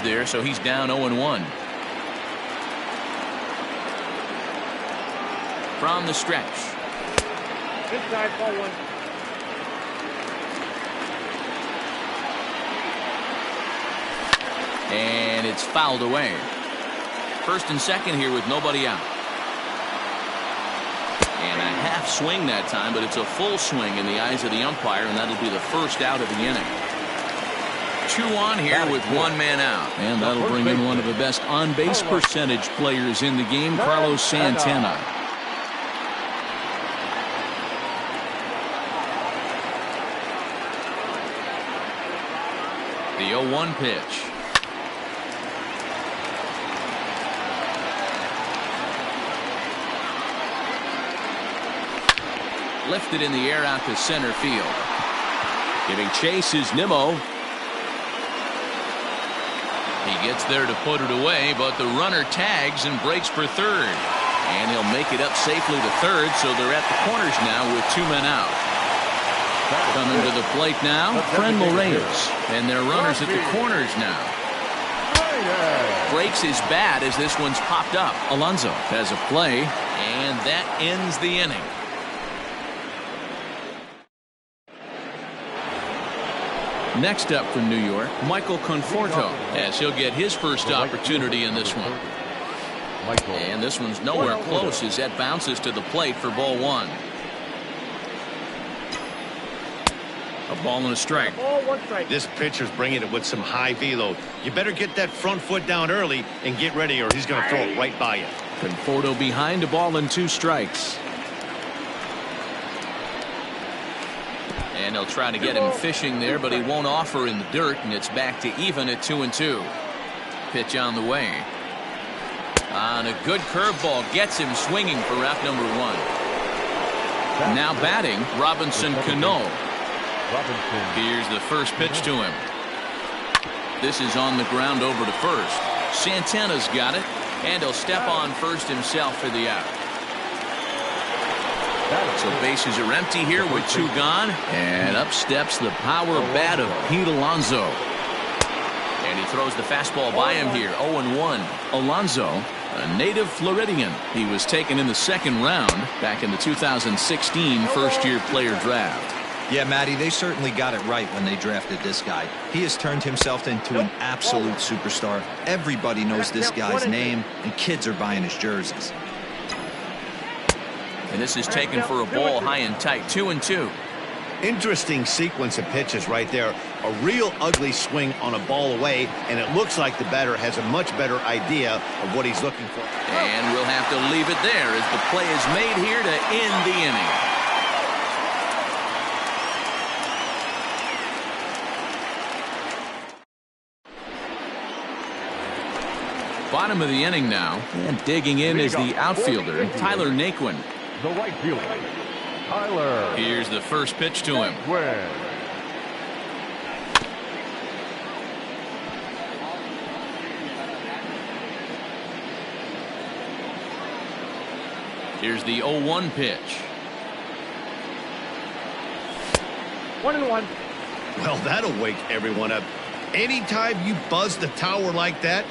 there, so he's down 0-1. From the stretch. Inside, ball one. And it's fouled away. First and second here with nobody out. And a half swing that time, but it's a full swing in the eyes of the umpire, and that'll be the first out of the inning. 2 on here with 1 man out. And that'll bring in one of the best on-base percentage players in the game, Carlos Santana. The 0-1 pitch. Lifted in the air out to center field. Giving chase is Nimmo. He gets there to put it away, but the runner tags and breaks for third. And he'll make it up safely to third, so they're at the corners now with 2 men out. Coming to the plate now, Frenmel Reyes. And they're runners at the corners now. Breaks his bat as this one's popped up. Alonso has a play, and that ends the inning. Next up from New York, Michael Conforto, as he'll get his first opportunity in this one. And this one's nowhere close as that bounces to the plate for ball 1. A ball and a strike. This pitcher's bringing it with some high velo. You better get that front foot down early and get ready, or he's going to throw it right by you. Conforto behind, a ball and 2 strikes. And he'll try to get him fishing there, but he won't offer in the dirt, and it's back to even at 2-2. Pitch on the way. On a good curveball, gets him swinging for route number 1. Now batting, Robinson Cano. Here's the first pitch to him. This is on the ground over to first. Santana's got it, and he'll step on first himself for the out. So bases are empty here with 2 gone, and up steps the power bat of Pete Alonso. And he throws the fastball by him here. 0-1. Alonso, a native Floridian. He was taken in the 2nd round back in the 2016 first-year player draft. Yeah, Matty, they certainly got it right when they drafted this guy. He has turned himself into an absolute superstar. Everybody knows this guy's name, and kids are buying his jerseys. And this is taken for a ball high and tight. 2-2. Interesting sequence of pitches right there. A real ugly swing on a ball away, and it looks like the batter has a much better idea of what he's looking for. And we'll have to leave it there as the play is made here to end the inning. Bottom of the inning now, and digging in is the outfielder, Tyler Naquin. The right fielder, Tyler. Here's the first pitch to him. Here's the 0-1 pitch. 1-1. Well, that'll wake everyone up. Anytime you buzz the tower like that,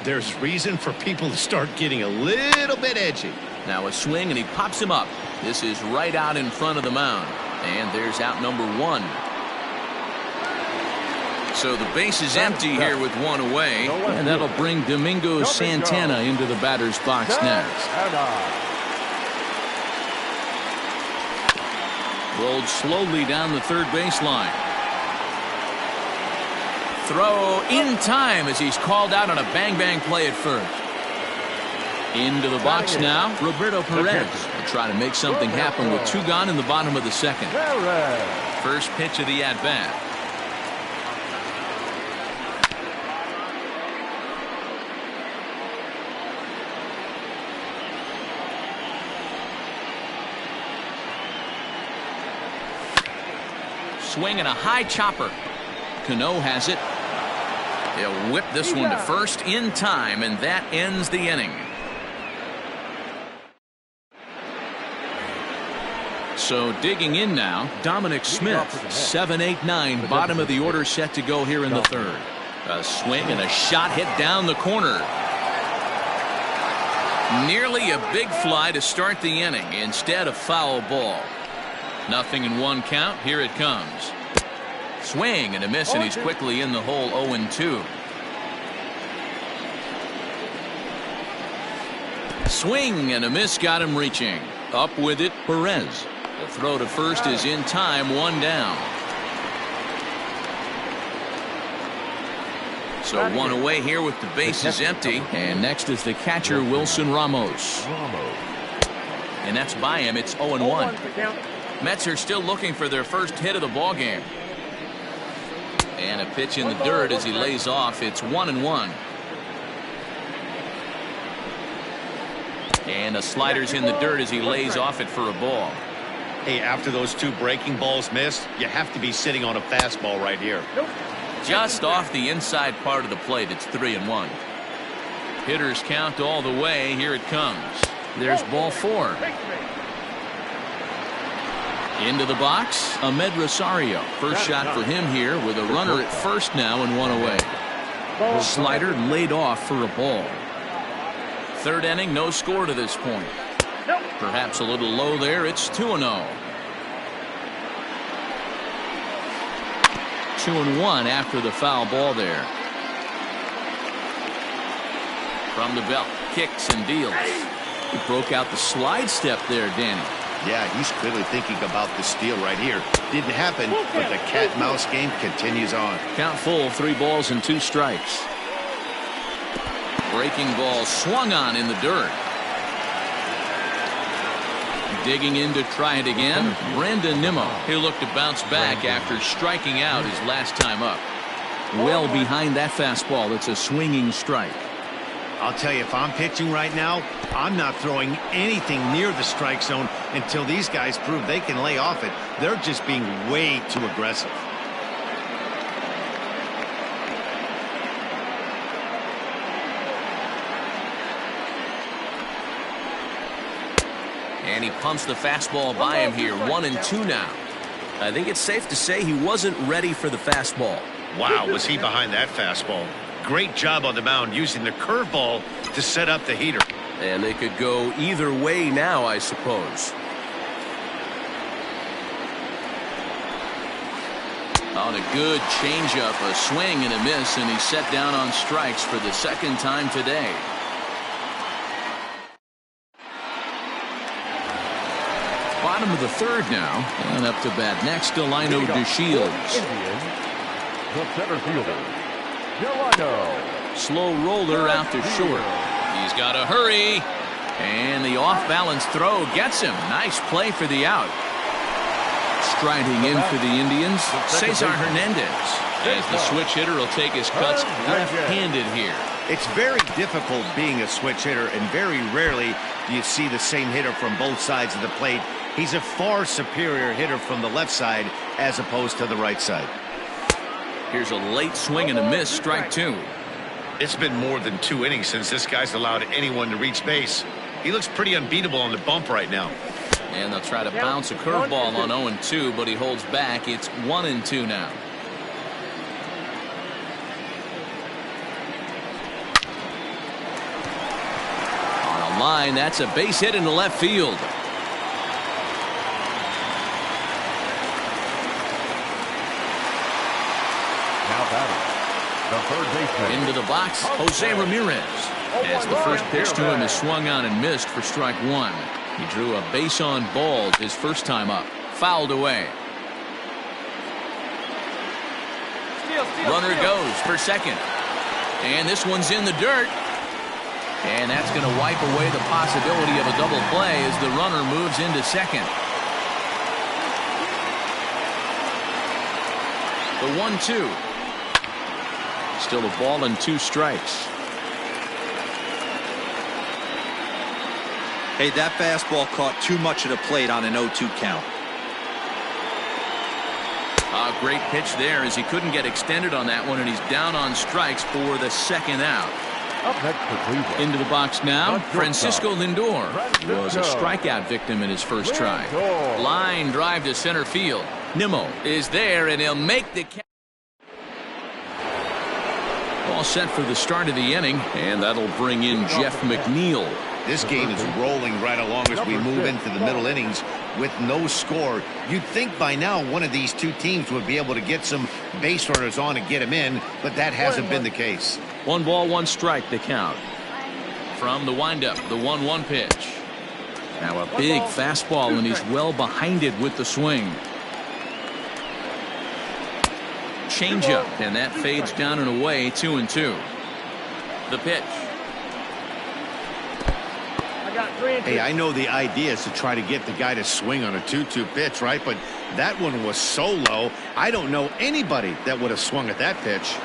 there's reason for people to start getting a little bit edgy. Now a swing, and he pops him up. This is right out in front of the mound. And there's out number 1. So the base is empty here with 1 away. And that'll bring Domingo Santana into the batter's box next. Rolled slowly down the third baseline. Throw in time as he's called out on a bang-bang play at first. Into the box now, Roberto Perez will try to make something happen with 2 gone in the bottom of the 2nd. First pitch of the at-bat. Swinging a high chopper. Cano has it. He'll whip this one to first in time, and that ends the inning. So digging in now, Dominic Smith, 7-8-9, bottom of the order set to go here in the 3rd. A swing and a shot hit down the corner. Nearly a big fly to start the inning. Instead, a foul ball. 0-1 count. Here it comes. Swing and a miss, and he's quickly in the hole. 0-2. Swing and a miss, got him reaching. Up with it, Perez. The throw to first is in time. 1 down. So 1 away here with the bases empty. And next is the catcher, Wilson Ramos. And that's by him. It's 0-1. Mets are still looking for their first hit of the ball game. And a pitch in the dirt as he lays off. It's 1-1. And a slider's in the dirt as he lays off it for a ball. Hey, after those 2 breaking balls missed, you have to be sitting on a fastball right here. Just off the inside part of the plate. It's 3-1. Hitters count all the way. Here it comes. There's ball 4. Into the box, Ahmed Rosario. First shot for him here with a runner at first now and 1 away. Slider laid off for a ball. 3rd inning, no score to this point. Perhaps a little low there. It's 2-0. 2-1 after the foul ball there. From the belt, kicks and deals. He broke out the slide step there, Danny. Yeah, he's clearly thinking about the steal right here. Didn't happen, but the cat-mouse game continues on. Count full, 3 balls and 2 strikes. Breaking ball swung on in the dirt. Digging in to try it again, Brandon Nimmo. He'll look to bounce back after striking out his last time up. Well behind that fastball. It's a swinging strike. I'll tell you, if I'm pitching right now, I'm not throwing anything near the strike zone until these guys prove they can lay off it. They're just being way too aggressive. And he pumps the fastball by him here. 1-2 now. I think it's safe to say he wasn't ready for the fastball. Wow, was he behind that fastball. Great job on the mound using the curveball to set up the heater. And they could go either way now, I suppose. On a good changeup, a swing and a miss, and he's set down on strikes for the 2nd time today. Bottom of the 3rd now, and up to bat next, Delino DeShields. The center fielder, Delino. Slow roller out to short. He's got to hurry, and the off-balance throw gets him. Nice play for the out. Striding in for the Indians, Cesar Hernandez. As the switch hitter will take his cuts left-handed here. It's very difficult being a switch hitter, and very rarely do you see the same hitter from both sides of the plate. He's a far superior hitter from the left side as opposed to the right side. Here's a late swing and a miss, strike 2. It's been more than 2 innings since this guy's allowed anyone to reach base. He looks pretty unbeatable on the bump right now. And they'll try to bounce a curveball on 0-2, but he holds back. It's 1-2 now. On a line, that's a base hit into left field. Now batting, the 3rd baseman. Into the box, Jose Ramirez. As the first pitch to him is swung on and missed for strike 1. He drew a base on balls his first time up. Fouled away. Runner goes for second. And this one's in the dirt. And that's going to wipe away the possibility of a double play as the runner moves into second. The 1-2. Still a ball and 2 strikes. Hey, that fastball caught too much of the plate on an 0-2 count. A great pitch there as he couldn't get extended on that one, and he's down on strikes for the 2nd out. Up next for Cleveland. Into the box now, Francisco Lindor. He was a strikeout victim in his first try. Line drive to center field. Nimmo is there, and he'll make the catch. All set for the start of the inning, and that'll bring in Jeff McNeil. This game is rolling right along as we move into the middle innings with no score. You'd think by now one of these two teams would be able to get some base runners on and get them in, but that hasn't been the case. 1 ball, 1 strike, the count. From the windup, the 1-1 pitch. Now a big fastball, and he's well behind it with the swing. Changeup, and that fades down and away, 2-2. The pitch. Hey, I know the idea is to try to get the guy to swing on a 2-2 pitch, right? But that one was so low, I don't know anybody that would have swung at that pitch.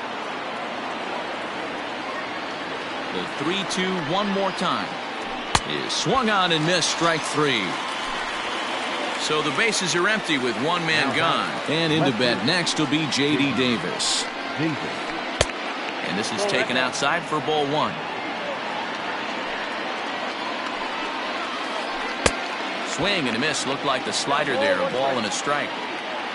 The 3-2 one more time. Is swung on and missed, strike 3. So the bases are empty with one man gone. And into bat next will be J.D. Davis. And this is taken outside for ball 1. Swing and a miss. Looked like the slider there. A ball and a strike.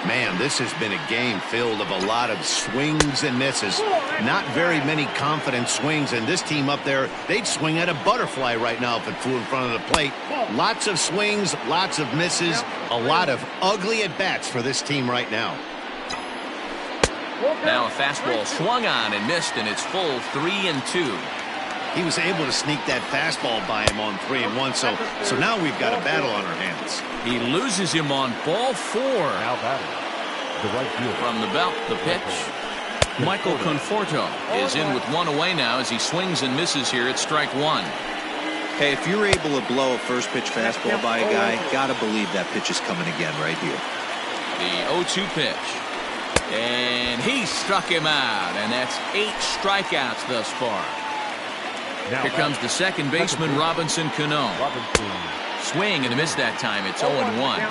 Man, this has been a game filled of a lot of swings and misses. Not very many confident swings, and this team up there, they'd swing at a butterfly right now if it flew in front of the plate. Lots of swings, lots of misses, a lot of ugly at-bats for this team right now. Now a fastball swung on and missed, and it's full 3-2. He was able to sneak that fastball by him on 3-1, so now we've got a battle on our hands. He loses him on ball 4. Now batting, the right fielder. From the belt, the pitch. Michael Conforto is in with one away now as he swings and misses here at strike 1. Hey, if you're able to blow a first pitch fastball by a guy, gotta believe that pitch is coming again right here. The 0-2 pitch. And he struck him out, and that's 8 strikeouts thus far. Here comes the second baseman, Robinson Cano. Swing and a miss that time. It's 0-1.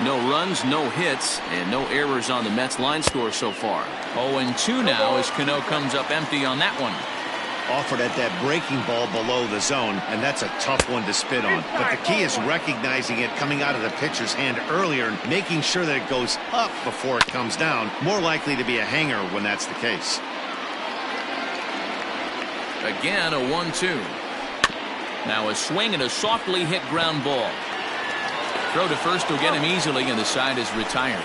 No runs, no hits, and no errors on the Mets line score so far. 0-2 now as Cano comes up empty on that one. Offered at that breaking ball below the zone, and that's a tough one to spit on. But the key is recognizing it coming out of the pitcher's hand earlier and making sure that it goes up before it comes down. More likely to be a hanger when that's the case. Again, a 1-2. Now a swing and a softly hit ground ball. Throw to first will get him easily, and the side is retired.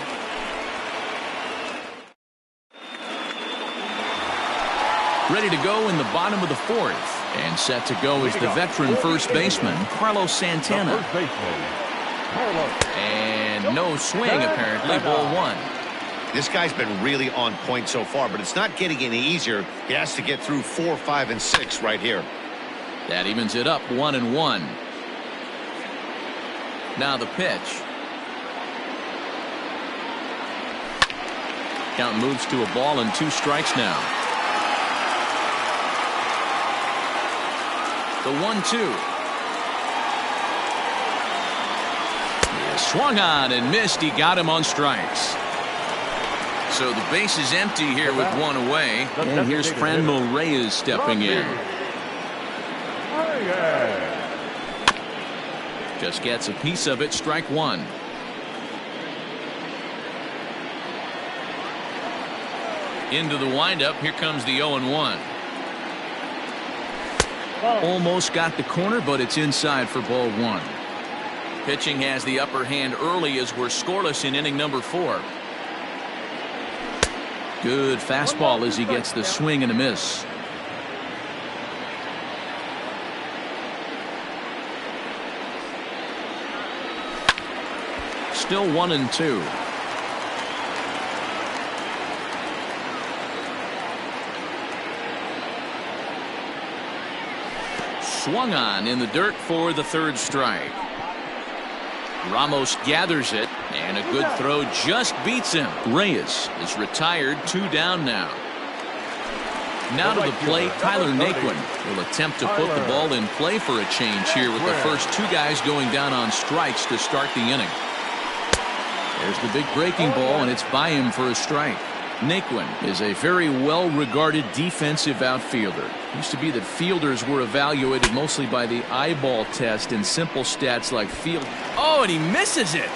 Ready to go in the bottom of the 4th. And set to go is the veteran first baseman, Carlos Santana. And no swing, apparently, ball 1. This guy's been really on point so far, but it's not getting any easier. He has to get through 4, 5, and 6 right here. That evens it up 1-1. Now the pitch. Count moves to a ball and 2 strikes now. The 1-2. He swung on and missed. He got him on strikes. So the base is empty here with one away. And here's Franmil Reyes stepping in. Just gets a piece of it, strike 1. Into the windup, here comes the 0-1. Almost got the corner, but it's inside for ball 1. Pitching has the upper hand early as we're scoreless in inning number 4. Good fastball as he gets the swing and a miss. Still 1-2. Swung on in the dirt for the 3rd strike. Ramos gathers it, and a good throw just beats him. Reyes is retired, 2 down now. Now to the plate, Tyler Naquin will attempt to put the ball in play for a change here with the first 2 guys going down on strikes to start the inning. There's the big breaking ball, and it's by him for a strike. Naquin is a very well-regarded defensive outfielder. It used to be that fielders were evaluated mostly by the eyeball test and simple stats like field. Oh, and he misses it.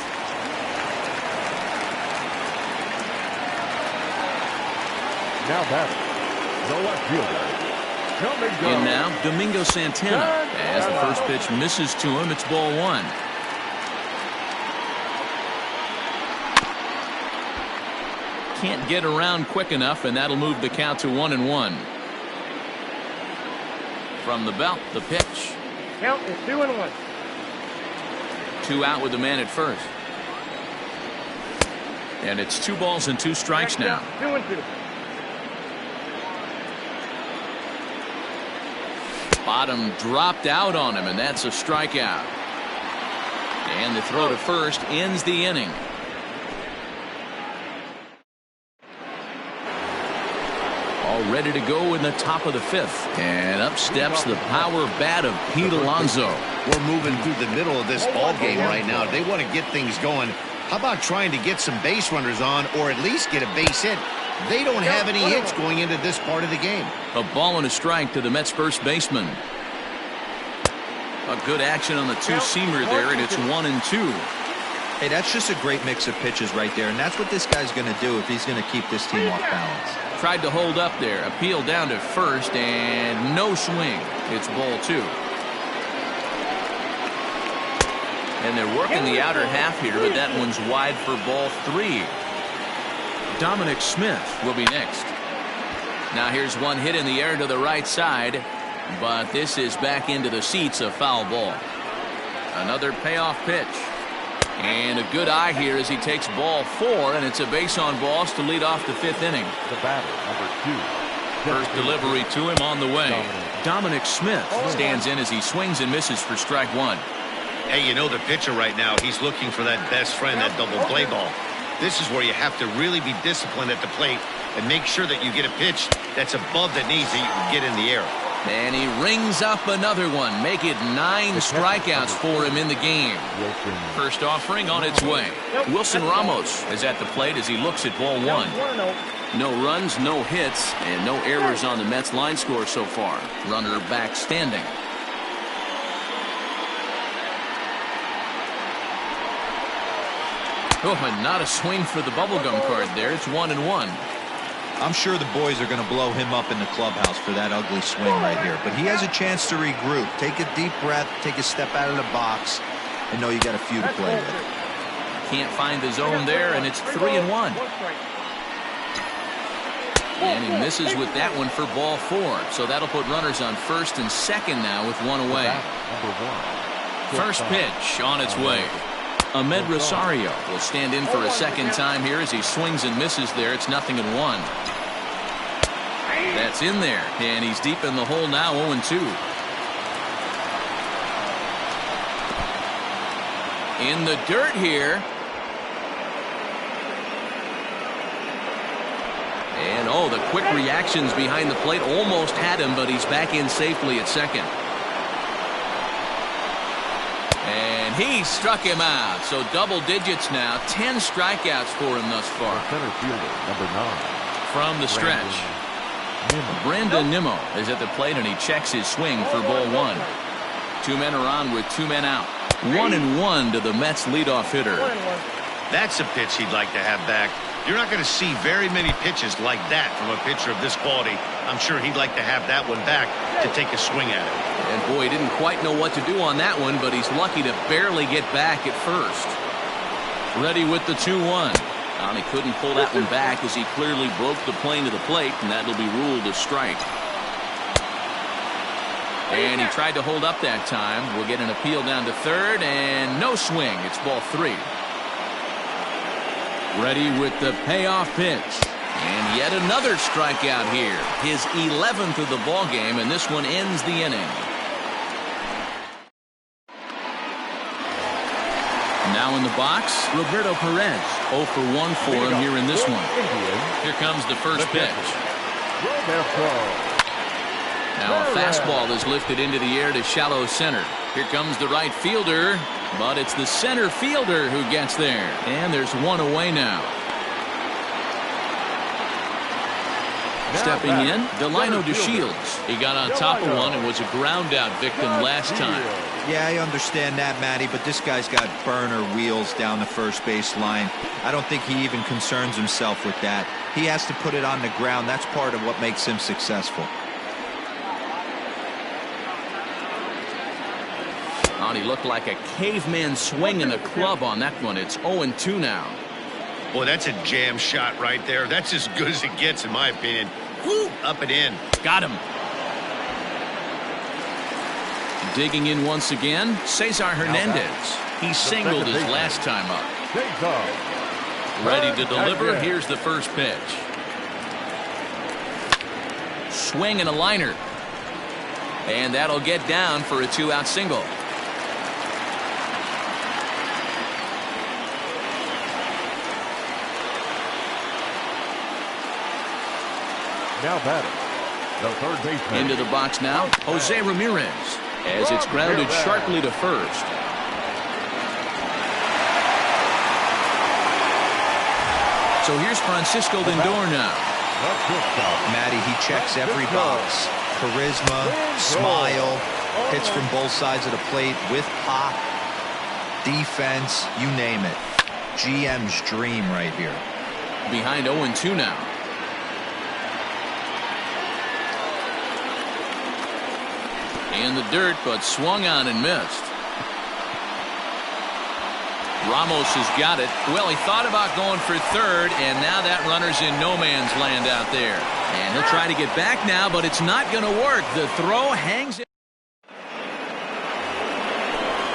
Now batting, The left fielder. In now, Domingo Santana. As the first pitch misses to him, it's ball one. Can't get around quick enough, and that'll move the count to 1-1. From the belt, the pitch. Count is 2-1. 2 out with the man at first. And it's 2 balls and 2 strikes now. 2-2. Bottom dropped out on him, and that's a strikeout. And the throw to first ends the inning. All ready to go in the top of the 5th. And up steps the power bat of Pete Alonso. We're moving through the middle of this ball game right now. They want to get things going. How about trying to get some base runners on, or at least get a base hit? They don't have any hits going into this part of the game. A ball and a strike to the Mets first baseman. A good action on the two-seamer there, and it's 1-2. Hey, that's just a great mix of pitches right there, and that's what this guy's going to do if he's going to keep this team off balance. Tried to hold up there. Appeal down to first, and no swing. It's ball 2. And they're working the outer half here, but that one's wide for ball 3. Dominic Smith will be next. Now here's one hit in the air to the right side, but this is back into the seats, a foul ball. Another payoff pitch. And a good eye here as he takes ball 4, and it's a base on balls to lead off the 5th inning. The batter, number 2. First delivery to him on the way. Dominic Smith stands in as he swings and misses for strike 1. Hey, you know the pitcher right now, he's looking for that best friend, that double play ball. This is where you have to really be disciplined at the plate and make sure that you get a pitch that's above the knees that you can get in the air. And he rings up another one. Make it 9 strikeouts for him in the game. First offering on its way. Wilson Ramos is at the plate as he looks at ball 1. No runs, no hits, and no errors on the Mets line score so far. Runner back standing. Oh, and not a swing for the bubblegum card there. It's 1-1. I'm sure the boys are going to blow him up in the clubhouse for that ugly swing right here. But he has a chance to regroup. Take a deep breath, take a step out of the box, and know you got a few to play with. Can't find the zone there, and it's 3-1. And he misses with that one for ball 4. So that'll put runners on first and second now with 1 away. First pitch on its way. Ahmed Rosario will stand in for a second time here as he swings and misses there. It's 0-1. That's in there, and he's deep in the hole now, 0-2. In the dirt here. And oh, the quick reactions behind the plate almost had him, but he's back in safely at second. And he struck him out. So double digits now. 10 strikeouts for him thus far. Center fielder, number 9. From the stretch. Brandon Nimmo is at the plate, and he checks his swing for ball 1. 2 men are on with 2 men out. 1-1 to the Mets leadoff hitter. That's a pitch he'd like to have back. You're not going to see very many pitches like that from a pitcher of this quality. I'm sure he'd like to have that one back to take a swing at it. And boy, he didn't quite know what to do on that one, but he's lucky to barely get back at first. Ready with the 2-1. And he couldn't pull that one back as he clearly broke the plane to the plate, and that'll be ruled a strike. And he tried to hold up that time. We'll get an appeal down to third, and no swing. It's ball 3. Ready with the payoff pitch. And yet another strikeout here. His 11th of the ball game, and this one ends the inning. Now in the box, Roberto Perez. 0 for 1 for him here in this one. Here comes the first pitch. Now a fastball is lifted into the air to shallow center. Here comes the right fielder, but it's the center fielder who gets there. And there's 1 away now. Stepping in, Delino DeShields. He got on top of one and was a ground out victim last time. Yeah, I understand that, Matty, but this guy's got burner wheels down the first base line. I don't think he even concerns himself with that. He has to put it on the ground. That's part of what makes him successful. Oh, he looked like a caveman swinging the club on that one. It's 0-2 now. Boy, that's a jam shot right there. That's as good as it gets, in my opinion. Woo, up and in. Got him. Digging in once again, Cesar Hernandez. He singled his last time up. Ready to deliver. Here's the first pitch. Swing and a liner. And that'll get down for a 2-out single. Now batting, the third baseman. Into the box now, Jose Ramirez, as it's grounded sharply to first. So here's Francisco Lindor now. Matty, he checks every box. Charisma, smile, hits from both sides of the plate with pop, defense, you name it. GM's dream right here. Behind 0-2 now. In the dirt, but swung on and missed. Ramos has got it. Well, he thought about going for third, and now that runner's in no man's land out there. And he'll try to get back now, but it's not going to work. The throw hangs in.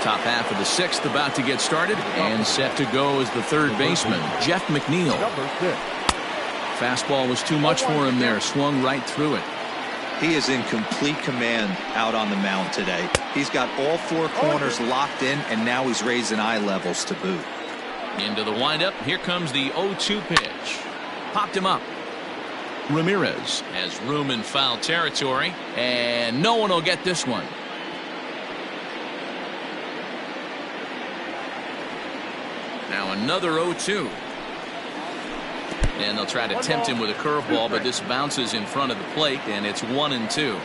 Top half of the sixth about to get started, and set to go as the third baseman, Jeff McNeil. Fastball was too much for him there. Swung right through it. He is in complete command out on the mound today. He's got all four corners locked in, and now he's raising eye levels to boot. Into the windup. Here comes the 0-2 pitch. Popped him up. Ramirez has room in foul territory, and no one will get this one. Now another 0-2. And they'll try to tempt him with a curveball, but this bounces in front of the plate, and it's 1-2.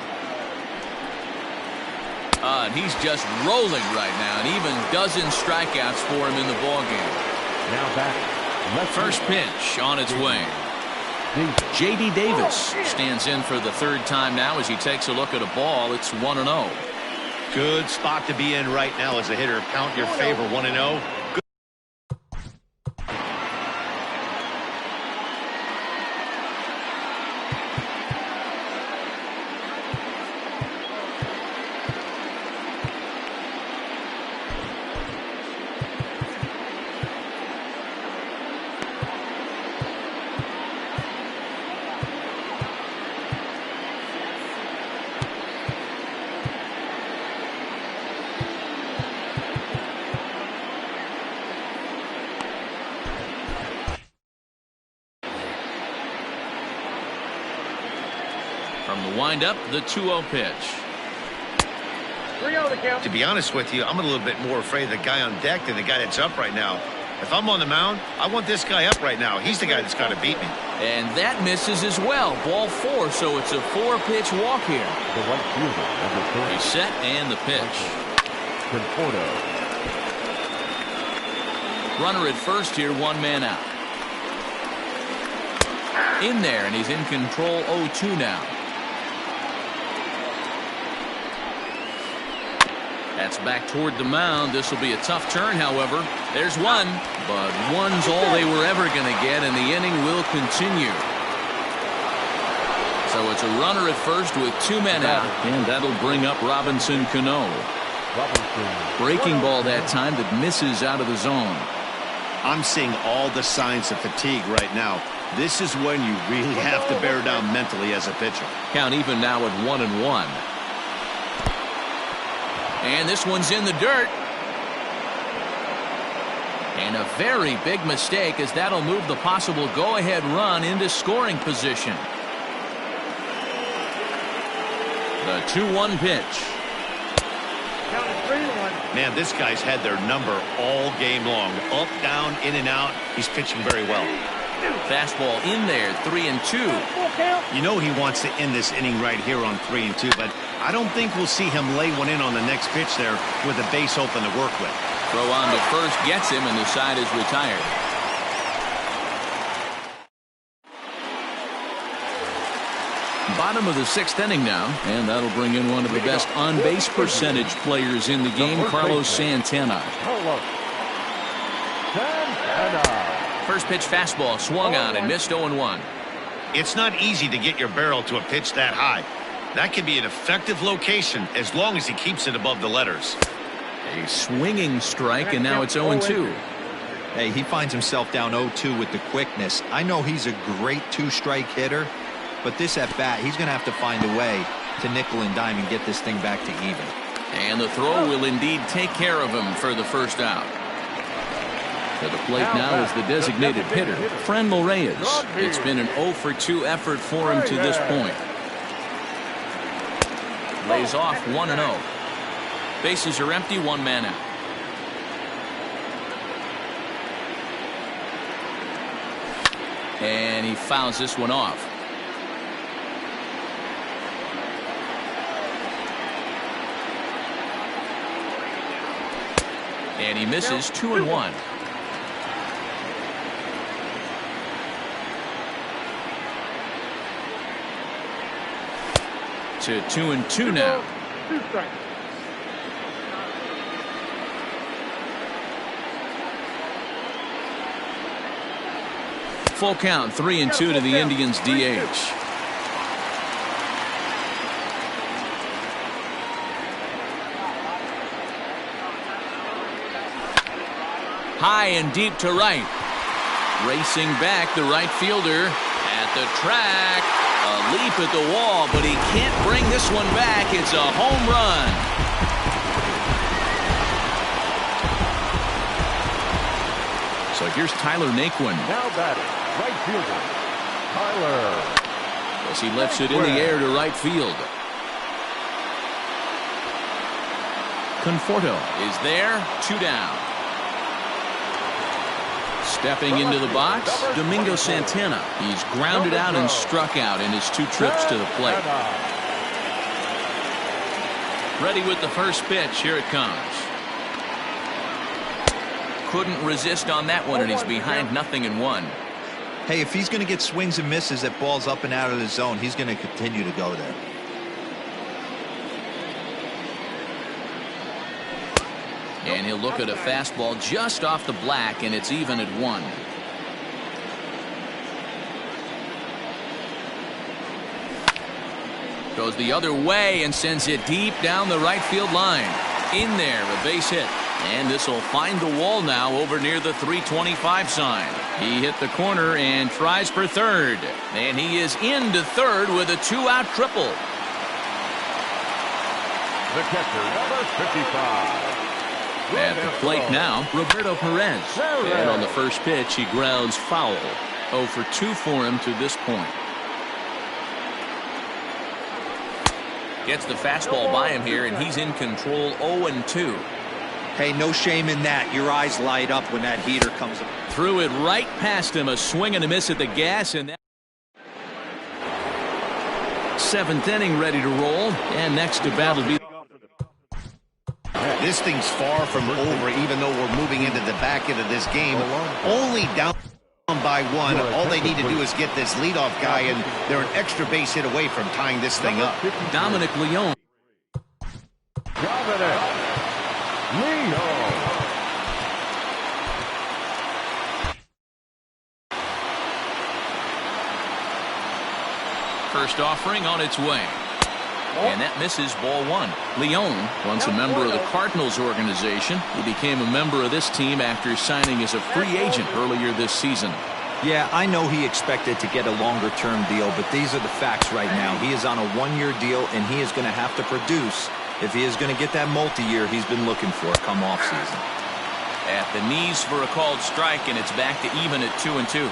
And he's just rolling right now, and even dozen strikeouts for him in the ballgame. Now back. First pitch on its way. J.D. Davis stands in for the third time now as he takes a look at a ball. It's 1-0. Good spot to be in right now as a hitter. Count your favor, 1-0. From the windup, the 2-0 pitch. To be honest with you, I'm a little bit more afraid of the guy on deck than the guy that's up right now. If I'm on the mound, I want this guy up right now. He's the guy that's got to beat me. And that misses as well. Ball 4, so it's a 4-pitch walk here. The right fielder, number 30. He's set, and the pitch. Runner at first here, one man out. In there, and he's in control. 0-2 now. That's back toward the mound. This will be a tough turn, however. There's one, but one's all they were ever going to get, and the inning will continue. So it's a runner at first with two men out, and that'll bring up Robinson Cano. Breaking ball that time that misses out of the zone. I'm seeing all the signs of fatigue right now. This is when you really have to bear down mentally as a pitcher. Count even now at 1-1. And this one's in the dirt. And a very big mistake, as that'll move the possible go-ahead run into scoring position. The 2-1 pitch. Man, this guy's had their number all game long. Up, down, in and out. He's pitching very well. Fastball in there, 3-2. You know he wants to end this inning right here on 3-2, but I don't think we'll see him lay one in on the next pitch there with a base open to work with. Throw on to first gets him, and the side is retired. Bottom of the 6th inning now, and that'll bring in one of the best on-base percentage players in the game, Carlos Santana. First pitch fastball swung on and missed 0-1. It's not easy to get your barrel to a pitch that high. That can be an effective location as long as he keeps it above the letters. A swinging strike, and now it's 0-2. Hey, he finds himself down 0-2 with the quickness. I know he's a great two-strike hitter, but this at bat, he's going to have to find a way to nickel and dime and get this thing back to even. And the throw will indeed take care of him for the first out. To the plate now is the designated hitter, Franmil Reyes. It's been an 0-for-2 effort for him to this point. Lays off 1-0. Bases are empty, one man out. And he fouls this one off. And he misses 2-1. To 2-2 now. Full count, 3-2 to the Indians DH. High and deep to right. Racing back, the right fielder at the track. A leap at the wall, but he can't bring this one back. It's a home run. So here's Tyler Naquin. Now batting, right fielder, Tyler. As he lifts it in the air to right field. Conforto is there, 2 down. Stepping into the box, Domingo Santana. He's grounded out and struck out in his 2 trips to the plate. Ready with the first pitch. Here it comes. Couldn't resist on that one, and he's behind 0-1. Hey, if he's going to get swings and misses at balls up and out of the zone, he's going to continue to go there. And he'll look at a fastball just off the black, and it's even at 1. Goes the other way and sends it deep down the right field line. In there, a base hit. And this will find the wall now over near the 325 sign. He hit the corner and tries for third. And he is into third with a 2-out triple. The catcher, number 55. At the plate now, Roberto Perez. And on the first pitch, he grounds foul. 0-for-2 for him to this point. Gets the fastball by him here, and he's in control. 0-2. Hey, no shame in that. Your eyes light up when that heater comes up. Threw it right past him. A swing and a miss at the gas. And that 7th inning ready to roll. And next to bat will be. This thing's far from over, even though we're moving into the back end of this game. Only down by 1. All they need to do is get this leadoff guy, and they're an extra base hit away from tying this thing up. Dominic Leone. First offering on its way. And that misses ball 1. Leone, once a member of the Cardinals organization, he became a member of this team after signing as a free agent earlier this season. Yeah, I know he expected to get a longer-term deal, but these are the facts right now. He is on a 1-year deal, and he is going to have to produce if he is going to get that multi-year he's been looking for come off-season. At the knees for a called strike, and it's back to even at 2-2.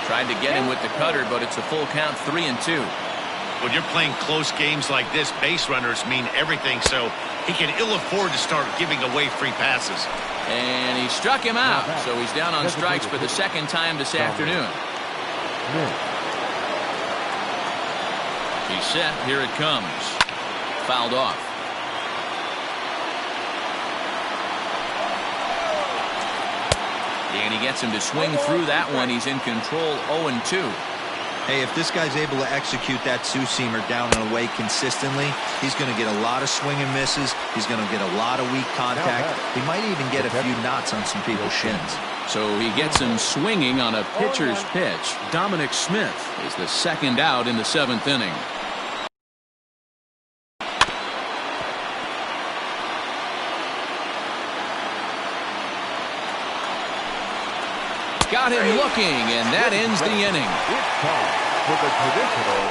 Tried to get him with the cutter, but it's a full count, 3-2. When you're playing close games like this, base runners mean everything, so he can ill afford to start giving away free passes. And he struck him out, so he's down on strikes for the 2nd time this afternoon. He's set. Here it comes. Fouled off. And he gets him to swing through that one. He's in control, 0-2. Hey, if this guy's able to execute that two-seamer down and away consistently, he's going to get a lot of swing and misses. He's going to get a lot of weak contact. He might even get a few knots on some people's shins. So he gets him swinging on a pitcher's pitch. Dominic Smith is the second out in the 7th inning. Got him looking, and that ends the inning. It's time for the traditional.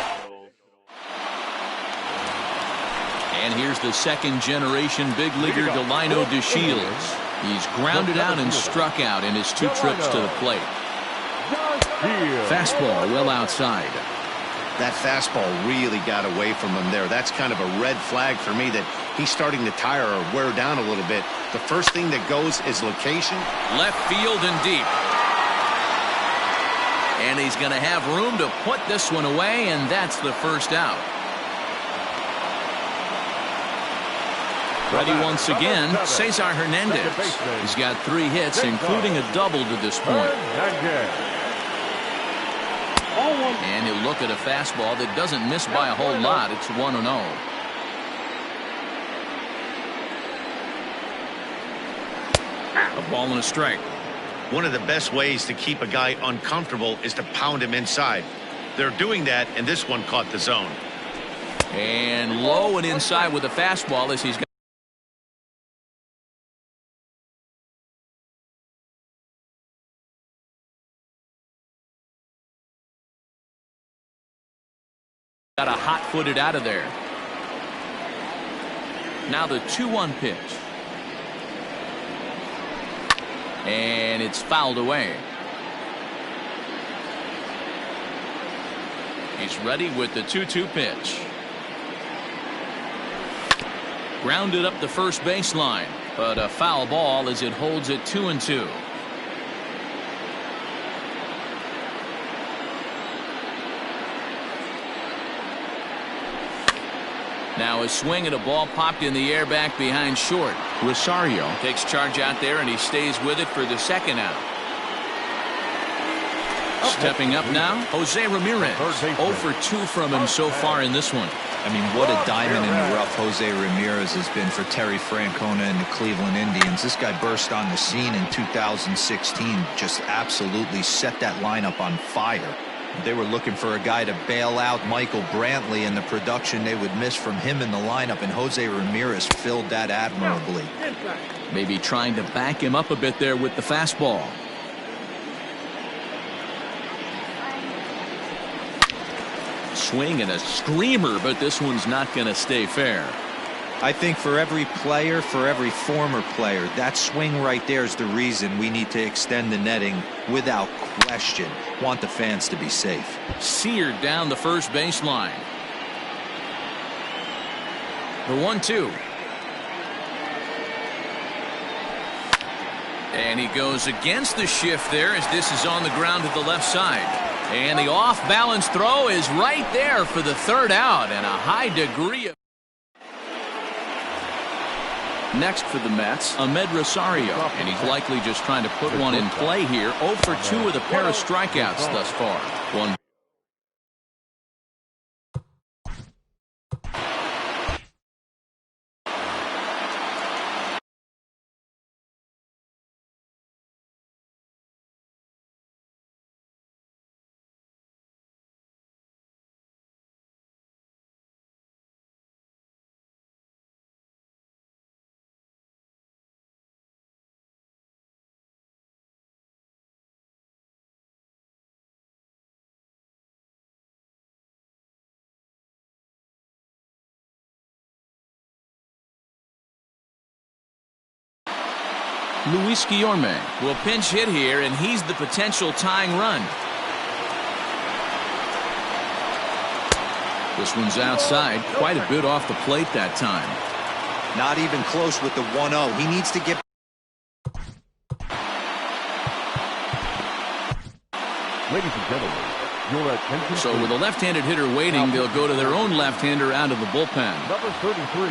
And here's the second-generation big leaguer Delino DeShields. He's grounded out and struck out in his 2 trips to the plate. Fastball well outside. That fastball really got away from him there. That's kind of a red flag for me that he's starting to tire or wear down a little bit. The first thing that goes is location. Left field and deep. And he's going to have room to put this one away, and that's the first out. Ready once again, Cesar Hernandez. He's got 3 hits, including a double to this point. And he'll look at a fastball that doesn't miss by a whole lot. It's 1-0. A ball and a strike. One of the best ways to keep a guy uncomfortable is to pound him inside. They're doing that, and this one caught the zone. And low and inside with a fastball as he's got a hot-footed out of there. Now the 2-1 pitch. And it's fouled away. He's ready with the 2-2 pitch. Grounded up the first baseline, but a foul ball as it holds it 2-2. Now a swing and a ball popped in the air back behind short. Rosario takes charge out there, and he stays with it for the second out. Stepping up now, Jose Ramirez. 0 for 2 from him so far in this one. I mean, what a diamond in the rough Jose Ramirez has been for Terry Francona and the Cleveland Indians. This guy burst on the scene in 2016, just absolutely set that lineup on fire. They were looking for a guy to bail out Michael Brantley and the production they would miss from him in the lineup, and Jose Ramirez filled that admirably. Maybe trying to back him up a bit there with the fastball. Swing and a screamer, but this one's not going to stay fair. I think for every player, for every former player, that swing right there is the reason we need to extend the netting without question. Want the fans to be safe. Seared down the first baseline. The 1-2. And he goes against the shift there as this is on the ground to the left side. And the off-balance throw is right there for the third out, and a high degree of... Next for the Mets, Ahmed Rosario, and he's likely just trying to put one in play here. 0 for 2 with a pair of strikeouts thus far. One. Luis Guillorme will pinch hit here, and he's the potential tying run. This one's outside, quite a bit off the plate that time. Not even close with the 1-0. He needs to get... Ladies and gentlemen, your attention. So with a left-handed hitter waiting, they'll go to their own left-hander out of the bullpen. Number 33.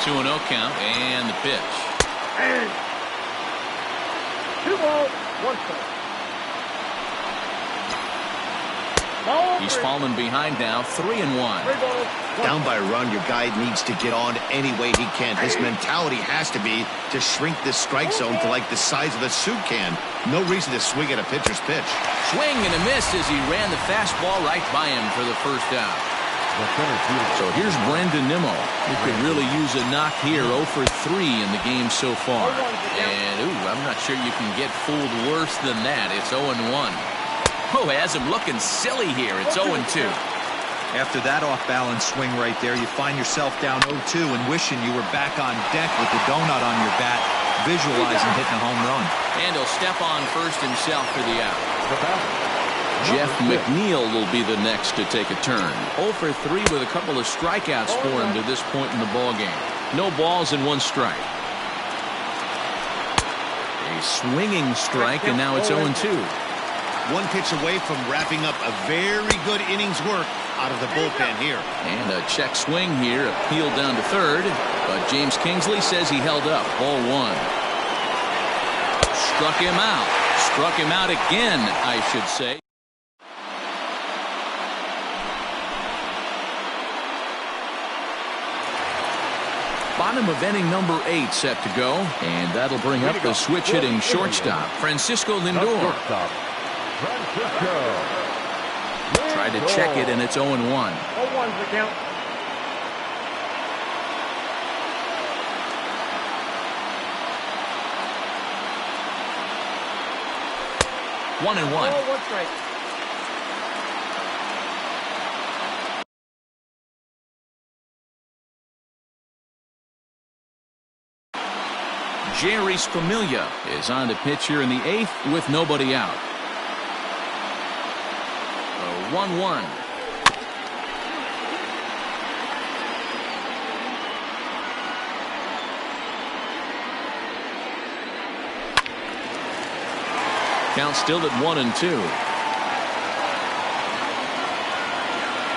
2-0 count and the pitch. And 2 balls, 1 strike. He's fallen behind now, 3-1. Down by a run, your guy needs to get on any way he can. His mentality has to be to shrink this strike zone to like the size of a soup can. No reason to swing at a pitcher's pitch. Swing and a miss as he ran the fastball right by him for the first out. So here's Brendan Nimmo. He could really use a knock here. 0 for 3 in the game so far. And, I'm not sure you can get fooled worse than that. It's 0-1. Oh, has him looking silly here. It's 0-2. After that off-balance swing right there, you find yourself down 0-2 and wishing you were back on deck with the donut on your bat, visualizing hitting a home run. And he'll step on first himself for the out. Jeff McNeil will be the next to take a turn. 0 for 3 with a couple of strikeouts for him to this point in the ballgame. No balls and 1 strike. A swinging strike, and now it's 0-2. 1 pitch away from wrapping up a very good innings work out of the bullpen here. And a check swing here, appealed down to third, but James Kingsley says he held up. Ball 1. Struck him out. Struck him out again, I should say. Bottom of inning number 8 set to go, and that'll bring up the switch hitting shortstop, Francisco Lindor. Tried to check it, and it's 0-1. 0-1's the count. One and one. 1 strike. Jerry Spromilia is on the pitch here in the 8th with nobody out. 1-1. Count still at 1-2.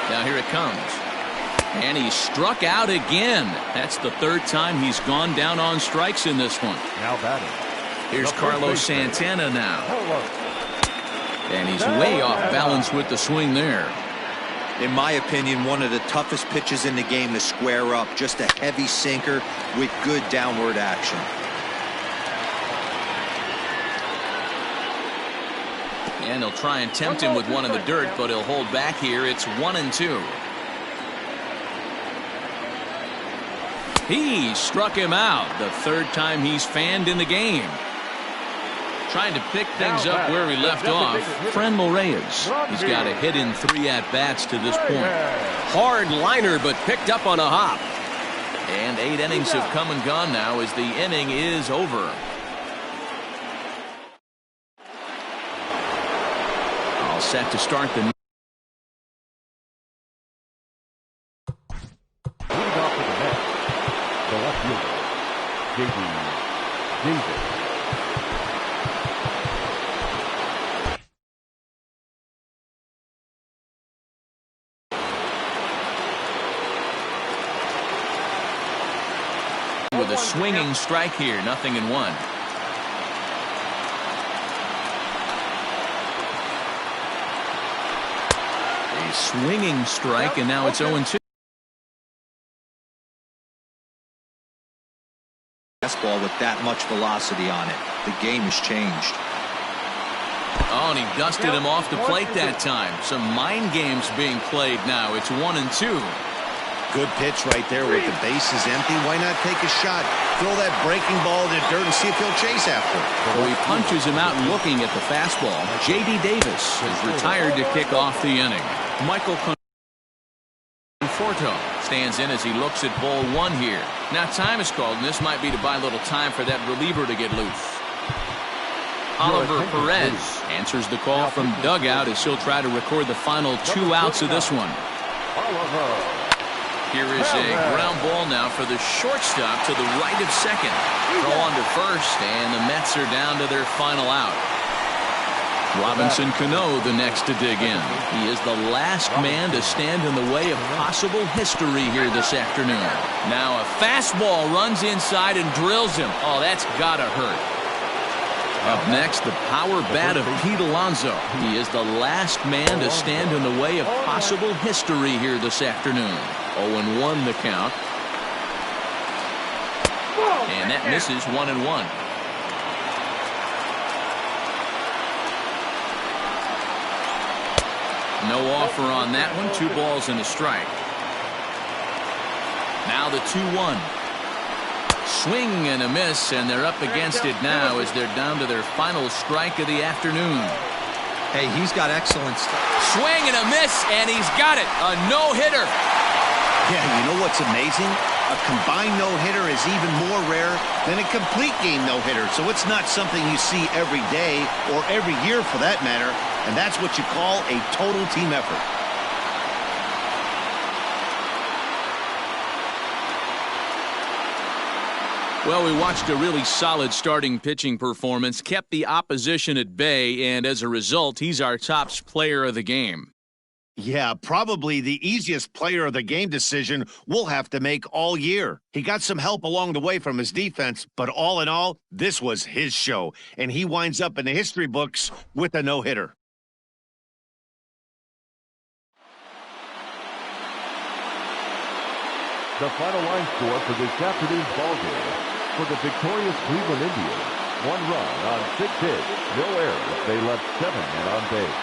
Now here it comes. And he struck out again. That's the 3rd time he's gone down on strikes in this one. Now batting. Here's Carlos Santana now. And he's way off balance with the swing there. In my opinion, one of the toughest pitches in the game to square up. Just a heavy sinker with good downward action. And he'll try and tempt him with one in the dirt, but he'll hold back here. It's 1-2. He struck him out. The 3rd time he's fanned in the game. Trying to pick things up where he left off, Franmil Reyes. He's got a hit in 3 at-bats to this point. Hard liner, but picked up on a hop. And 8 innings have come and gone now as the inning is over. All set to start the... Leading off to the net, the left fielder, J.D. Davis. With a swinging strike here, 0-1. A swinging strike, and now it's 0-2. Fastball with that much velocity on it. The game has changed. Oh, and he dusted him off the plate that time. Some mind games being played now. It's 1-2. Good pitch right there with the bases empty. Why not take a shot? Throw that breaking ball in the dirt and see if he'll chase after it. So he punches him out looking at the fastball. J.D. Davis is retired to kick off the inning. Michael Conforto stands in as he looks at ball 1 here. Now time is called, and this might be to buy a little time for that reliever to get loose. Oliver Perez answers the call from dugout as he'll try to record the final 2 outs of this one. Here is a ground ball now for the shortstop to the right of second. Throw on to first, and the Mets are down to their final out. Robinson Cano the next to dig in. He is the last man to stand in the way of possible history here this afternoon. Now a fastball runs inside and drills him. Oh, that's gotta hurt. Up next, the power bat of Pete Alonso. He is the last man to stand in the way of possible history here this afternoon. 0-1 the count. And that misses 1-1. No offer on that one. 2 balls and a strike. Now the 2-1. Swing and a miss, and they're up against it now as they're down to their final strike of the afternoon. Hey, he's got excellent stuff. Swing and a miss, and he's got it. A no-hitter. Yeah, you know what's amazing? A combined no-hitter is even more rare than a complete game no-hitter. So it's not something you see every day or every year for that matter. And that's what you call a total team effort. Well, we watched a really solid starting pitching performance, kept the opposition at bay, and as a result, he's our top player of the game. Yeah, probably the easiest player of the game decision we'll have to make all year. He got some help along the way from his defense, but all in all, this was his show, and he winds up in the history books with a no-hitter. The final line score for this afternoon's ballgame. For the victorious Cleveland Indians, 1 run on 6 hits, no errors. They left 7 men on base.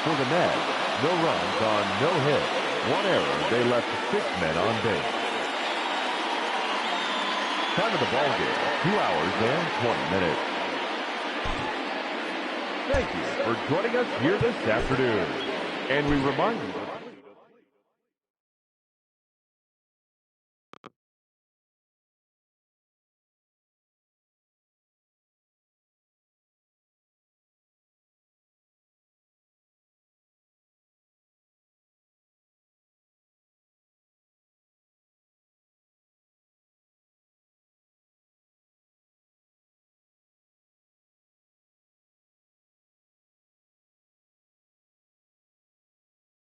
For the Nats, no runs on no hits, 1 error. They left 6 men on base. Time of the ballgame, 2 hours and 20 minutes. Thank you for joining us here this afternoon. And we remind you